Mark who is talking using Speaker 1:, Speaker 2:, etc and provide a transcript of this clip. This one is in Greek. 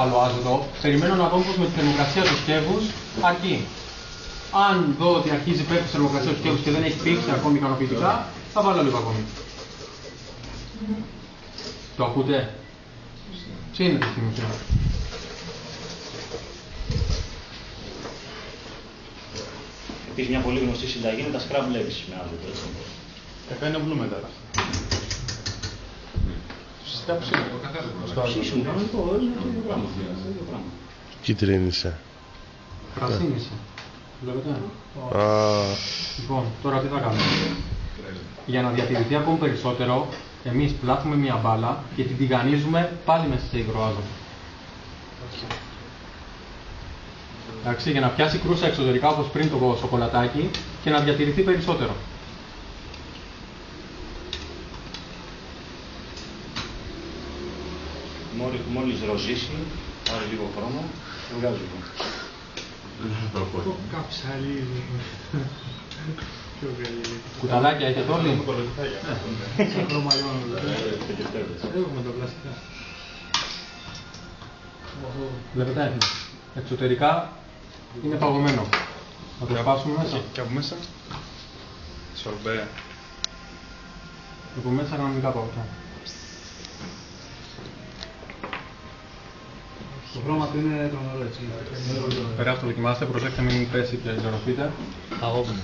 Speaker 1: άλλο άζωτο, περιμένω να δω πως με τη θερμοκρασία του σκεύους αρκεί. Αν δω ότι αρχίζει πέφτει η θερμοκρασία του σκεύους και δεν έχει πήξει ακόμη ικανοποιητικά, θα βάλω λίγο ακόμη. Το ακούτε? Ψήνεται στην ουσία.
Speaker 2: Υπήρχε μια πολύ γνωστή συνταγή με τα scrub legs με άζωτο, έτσι.
Speaker 1: Επένευλουμε τώρα. Φυσικά
Speaker 2: Ψήσιμο, κανονικό, είναι το ίδιο πράγμα.
Speaker 3: Κίτρινησε.
Speaker 1: Πρασίνησε. Βλέπετε. Λοιπόν, τώρα τι θα κάνουμε? Για να διατηρηθεί ακόμη περισσότερο, εμείς πλάθουμε μια μπάλα και την τηγανίζουμε πάλι μέσα σε υγρό άζωτο. Εντάξει, για να πιάσει κρούσα εξωτερικά όπως πριν το σοκολατάκι και να διατηρηθεί περισσότερο.
Speaker 2: Μόλις ροζίσει, πάρει λίγο χρώμα, βγάζει λίγο.
Speaker 4: Καψαλίδι.
Speaker 1: Κουταλάκια έχετε όλοι?
Speaker 4: Σαν χρωμαλιόν. Έχουμε τα πλαστικά.
Speaker 1: Βλέπετε, εξωτερικά είναι παγωμένο. Θα το σπάσουμε μέσα.
Speaker 4: Και από μέσα. Σορμπέ.
Speaker 1: Από μέσα κανονικά παγωτά.
Speaker 4: Το χρώμα του είναι τρομερό, έτσι.
Speaker 1: Περάστε, το δοκιμάστε, προσέξτε μην πέσει και ζωροφείτε.
Speaker 4: Παγόμενο.